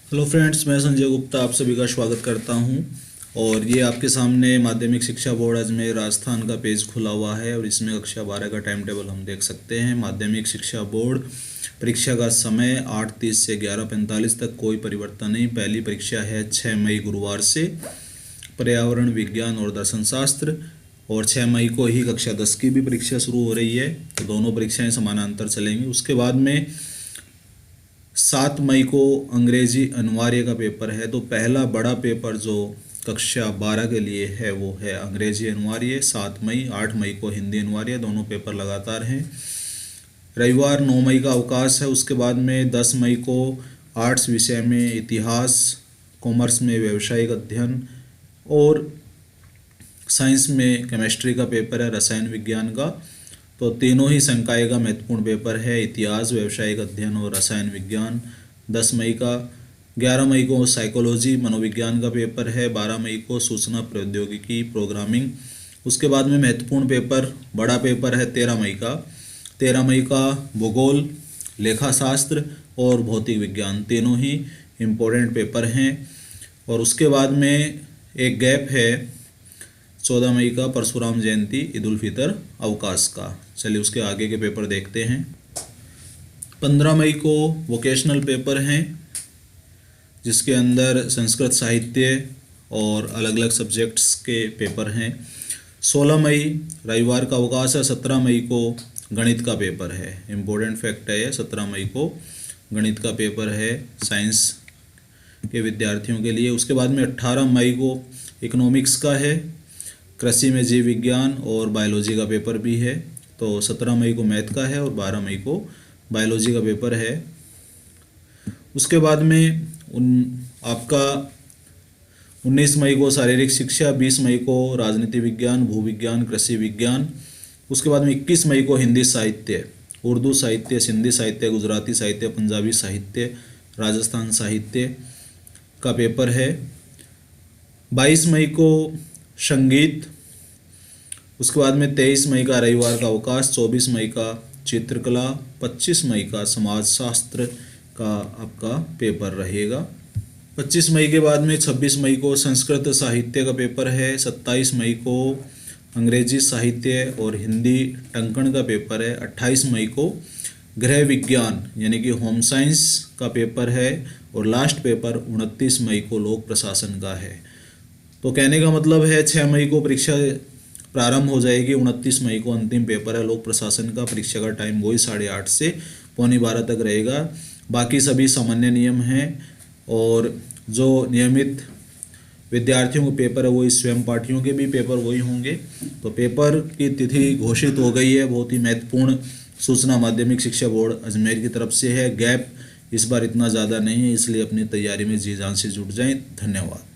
Hello friends, मैं संजय गुप्ता आप सभी का स्वागत करता हूं। और ये आपके सामने माध्यमिक शिक्षा बोर्ड अजमेर राजस्थान का पेज खुला हुआ है और इसमें कक्षा 12 का टाइम टेबल हम देख सकते हैं। माध्यमिक शिक्षा बोर्ड परीक्षा का समय 8:30 से 11:45 तक, कोई परिवर्तन नहीं। पहली परीक्षा है 6 मई गुरुवार से, पर्यावरण विज्ञान और दर्शन शास्त्र, और 6 मई को ही कक्षा 10 की भी परीक्षा शुरू हो रही है, तो दोनों परीक्षाएं समानांतर चलेंगी। उसके बाद में 7 मई को अंग्रेजी अनिवार्य का पेपर है। तो पहला बड़ा पेपर जो कक्षा 12 के लिए है वो है अंग्रेजी अनिवार्य 7 मई। 8 मई को हिंदी अनिवार्य, दोनों पेपर लगातार हैं। रविवार 9 मई का अवकाश है। उसके बाद में 10 मई को आर्ट्स विषय में इतिहास, कॉमर्स में व्यावसायिक अध्ययन और साइंस में केमिस्ट्री का पेपर है, रसायन विज्ञान का। तो तीनों ही संकाय का महत्वपूर्ण पेपर है, इतिहास, व्यावसायिक अध्ययन और रसायन विज्ञान। 10 मई का 11 मई को साइकोलॉजी मनोविज्ञान का पेपर है। 12 मई को सूचना प्रौद्योगिकी प्रोग्रामिंग। उसके बाद में महत्वपूर्ण पेपर, बड़ा पेपर है 13 मई का। 13 मई का भूगोल, लेखाशास्त्र और भौतिक विज्ञान, तीनों ही इम्पोर्टेंट पेपर हैं। और उसके बाद में एक गैप है 14 मई का, परशुराम जयंती, ईद उल फितर अवकाश का। चलिए उसके आगे के पेपर देखते हैं। 15 मई को वोकेशनल पेपर हैं, जिसके अंदर संस्कृत साहित्य और अलग अलग सब्जेक्ट्स के पेपर हैं। 16 मई रविवार का अवकाश है। 17 मई को गणित का पेपर है, इम्पोर्टेंट फैक्ट है। 17 मई को गणित का पेपर है साइंस के विद्यार्थियों के लिए। उसके बाद में 18 मई को इकोनॉमिक्स का है, कृषि में जीव विज्ञान और बायोलॉजी का पेपर भी है। तो 17 मई को मैथ का है और 12 मई को बायोलॉजी का पेपर है। उसके बाद में आपका 19 मई को शारीरिक शिक्षा, 20 मई को राजनीति विज्ञान, भूविज्ञान, कृषि विज्ञान। उसके बाद में 21 मई को हिंदी साहित्य, उर्दू साहित्य, सिंधी साहित्य, गुजराती साहित्य, पंजाबी साहित्य, राजस्थान साहित्य का पेपर है। 22 मई को संगीत। उसके बाद में 23 मई का रविवार का अवकाश। 24 मई का चित्रकला, 25 मई का समाजशास्त्र का आपका पेपर रहेगा। 25 मई के बाद में 26 मई को संस्कृत साहित्य का पेपर है। 27 मई को अंग्रेजी साहित्य और हिंदी टंकण का पेपर है। 28 मई को गृह विज्ञान यानी कि होम साइंस का पेपर है। और लास्ट पेपर 29 मई को लोक प्रशासन का है। तो कहने का मतलब है 6 मई को परीक्षा प्रारंभ हो जाएगी, 29 मई को अंतिम पेपर है लोक प्रशासन का। परीक्षा का टाइम वही 8:30 से 11:45 तक रहेगा। बाकी सभी सामान्य नियम हैं और जो नियमित विद्यार्थियों के पेपर है वही स्वयं पाठियों के भी पेपर वही होंगे। तो पेपर की तिथि घोषित हो गई है। बहुत ही महत्वपूर्ण सूचना माध्यमिक शिक्षा बोर्ड अजमेर की तरफ से है। गैप इस बार इतना ज़्यादा नहीं है, इसलिए अपनी तैयारी में जी जान से जुट जाएं। धन्यवाद।